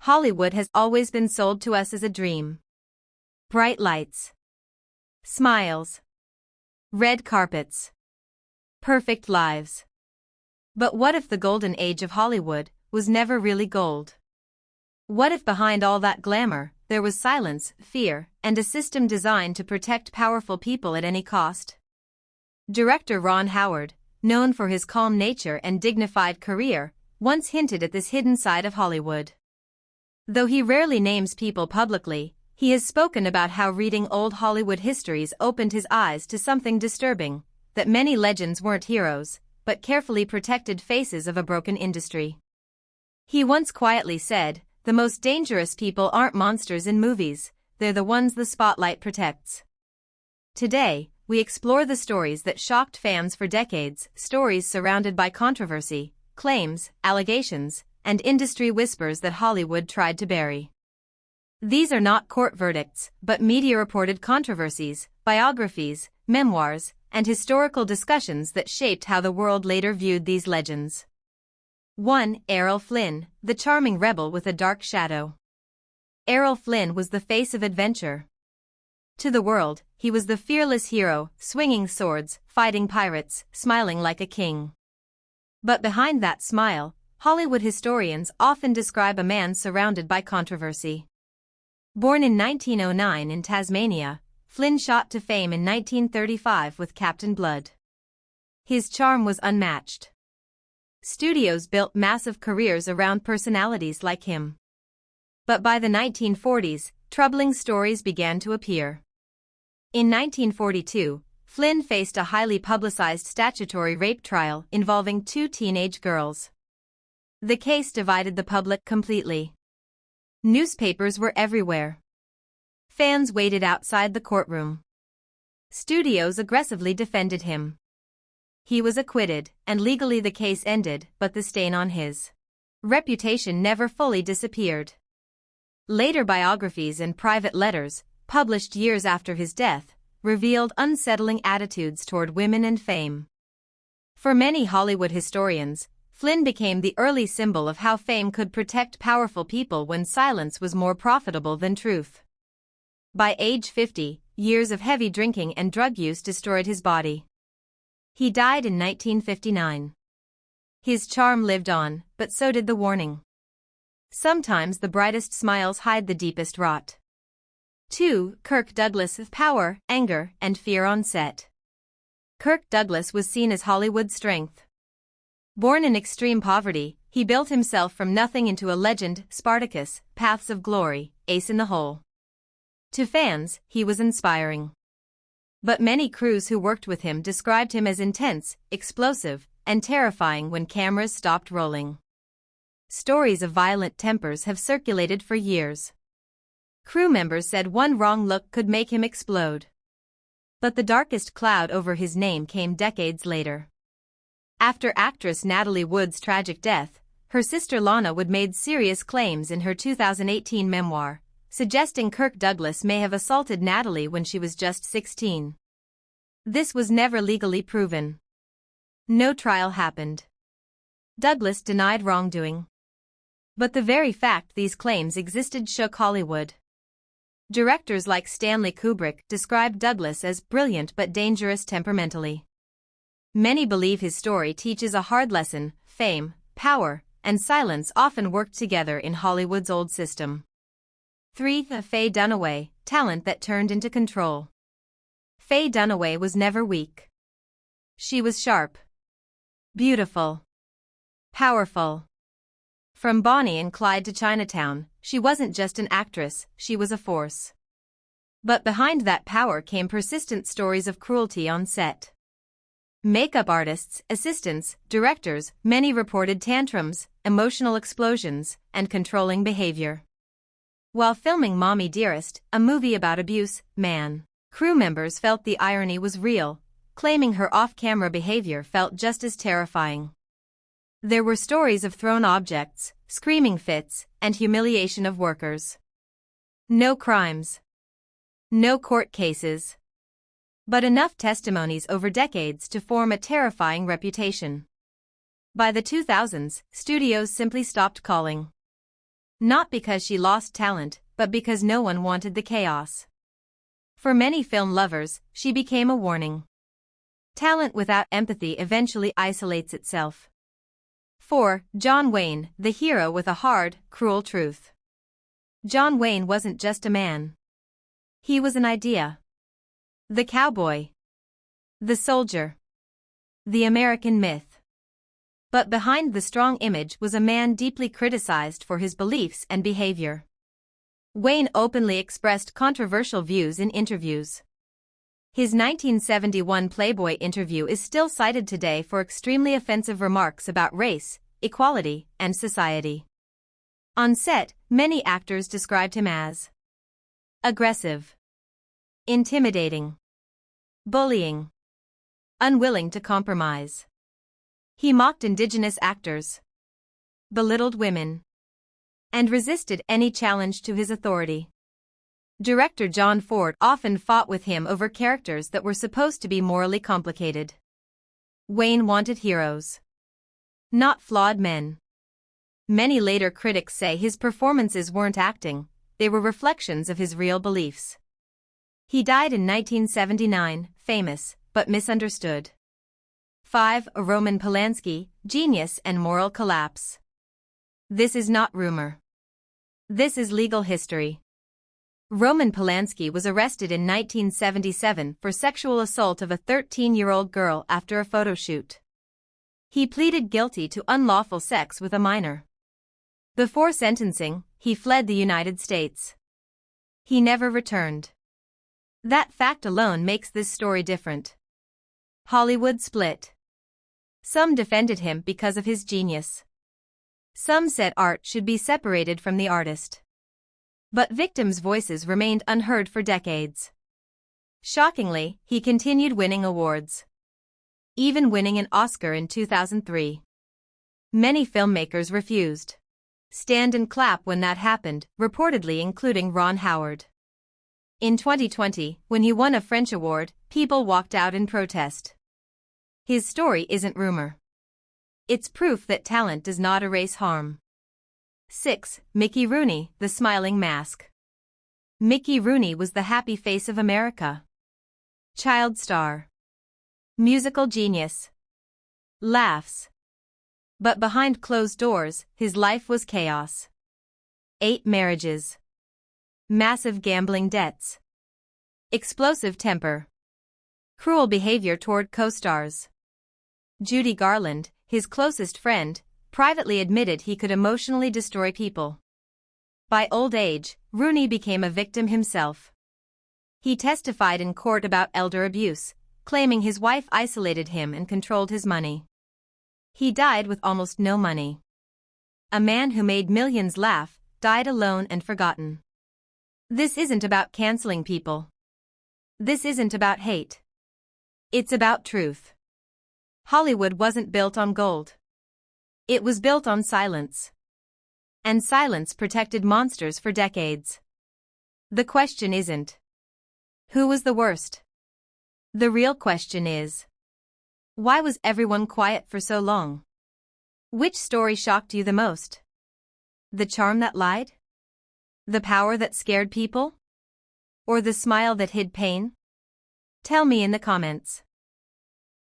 Hollywood has always been sold to us as a dream. Bright lights, smiles, red carpets, perfect lives. But what if the golden age of Hollywood was never really gold? What if behind all that glamour, there was silence, fear, and a system designed to protect powerful people at any cost? Director Ron Howard, known for his calm nature and dignified career, once hinted at this hidden side of Hollywood. Though he rarely names people publicly, he has spoken about how reading old Hollywood histories opened his eyes to something disturbing, that many legends weren't heroes, but carefully protected faces of a broken industry. He once quietly said, "The most dangerous people aren't monsters in movies, they're the ones the spotlight protects." Today, we explore the stories that shocked fans for decades, stories surrounded by controversy, claims, allegations, and industry whispers that Hollywood tried to bury. These are not court verdicts, but media-reported controversies, biographies, memoirs, and historical discussions that shaped how the world later viewed these legends. 1. Errol Flynn, the charming rebel with a dark shadow. Errol Flynn was the face of adventure. To the world, he was the fearless hero, swinging swords, fighting pirates, smiling like a king. But behind that smile, Hollywood historians often describe a man surrounded by controversy. Born in 1909 in Tasmania, Flynn shot to fame in 1935 with Captain Blood. His charm was unmatched. Studios built massive careers around personalities like him. But by the 1940s, troubling stories began to appear. In 1942, Flynn faced a highly publicized statutory rape trial involving 2 teenage girls. The case divided the public completely. Newspapers were everywhere. Fans waited outside the courtroom. Studios aggressively defended him. He was acquitted, and legally the case ended, but the stain on his reputation never fully disappeared. Later biographies and private letters, published years after his death, revealed unsettling attitudes toward women and fame. For many Hollywood historians, Flynn became the early symbol of how fame could protect powerful people when silence was more profitable than truth. By age 50, years of heavy drinking and drug use destroyed his body. He died in 1959. His charm lived on, but so did the warning. Sometimes the brightest smiles hide the deepest rot. 2. Kirk Douglas of power, anger, and fear on set. Kirk Douglas was seen as Hollywood's strength. Born in extreme poverty, he built himself from nothing into a legend, Spartacus, Paths of Glory, ace in the hole. To fans, he was inspiring. But many crews who worked with him described him as intense, explosive, and terrifying when cameras stopped rolling. Stories of violent tempers have circulated for years. Crew members said one wrong look could make him explode. But the darkest cloud over his name came decades later. After actress Natalie Wood's tragic death, her sister Lana Wood made serious claims in her 2018 memoir, suggesting Kirk Douglas may have assaulted Natalie when she was just 16. This was never legally proven. No trial happened. Douglas denied wrongdoing. But the very fact these claims existed shook Hollywood. Directors like Stanley Kubrick described Douglas as brilliant but dangerous temperamentally. Many believe his story teaches a hard lesson: fame, power, and silence often worked together in Hollywood's old system. 3. Faye Dunaway, talent that turned into control. Faye Dunaway was never weak. She was sharp, beautiful, powerful. From Bonnie and Clyde to Chinatown, she wasn't just an actress, she was a force. But behind that power came persistent stories of cruelty on set. Makeup artists, assistants, directors, many reported tantrums, emotional explosions, and controlling behavior. While filming Mommy Dearest, a movie about abuse, crew members felt the irony was real, claiming her off-camera behavior felt just as terrifying. There were stories of thrown objects, screaming fits, and humiliation of workers. No crimes. No court cases. But enough testimonies over decades to form a terrifying reputation. By the 2000s, studios simply stopped calling. Not because she lost talent, but because no one wanted the chaos. For many film lovers, she became a warning. Talent without empathy eventually isolates itself. 4. John Wayne, the hero with a hard, cruel truth. John Wayne wasn't just a man. He was an idea. The cowboy. The soldier. The American myth. But behind the strong image was a man deeply criticized for his beliefs and behavior. Wayne openly expressed controversial views in interviews. His 1971 Playboy interview is still cited today for extremely offensive remarks about race, equality, and society. On set, many actors described him as aggressive, intimidating, bullying, unwilling to compromise. He mocked indigenous actors, belittled women, and resisted any challenge to his authority. Director John Ford often fought with him over characters that were supposed to be morally complicated. Wayne wanted heroes, not flawed men. Many later critics say his performances weren't acting, they were reflections of his real beliefs. He died in 1979, famous, but misunderstood. 5. Roman Polanski, genius and moral collapse. This is not rumor. This is legal history. Roman Polanski was arrested in 1977 for sexual assault of a 13-year-old girl after a photo shoot. He pleaded guilty to unlawful sex with a minor. Before sentencing, he fled the United States. He never returned. That fact alone makes this story different. Hollywood split. Some defended him because of his genius. Some said art should be separated from the artist. But victims' voices remained unheard for decades. Shockingly, he continued winning awards, even winning an Oscar in 2003. Many filmmakers refused. Stand and clap when that happened, reportedly including Ron Howard. In 2020, when he won a French award, people walked out in protest. His story isn't rumor. It's proof that talent does not erase harm. 6. Mickey Rooney, the smiling mask. Mickey Rooney was the happy face of America. Child star. Musical genius. Laughs. But behind closed doors, his life was chaos. 8 marriages. Massive gambling debts. Explosive temper. Cruel behavior toward co-stars. Judy Garland, his closest friend, privately admitted he could emotionally destroy people. By old age, Rooney became a victim himself. He testified in court about elder abuse, claiming his wife isolated him and controlled his money. He died with almost no money. A man who made millions laugh, died alone and forgotten. This isn't about canceling people. This isn't about hate. It's about truth. Hollywood wasn't built on gold. It was built on silence. And silence protected monsters for decades. The question isn't, who was the worst? The real question is, why was everyone quiet for so long? Which story shocked you the most? The charm that lied? The power that scared people? Or the smile that hid pain? Tell me in the comments.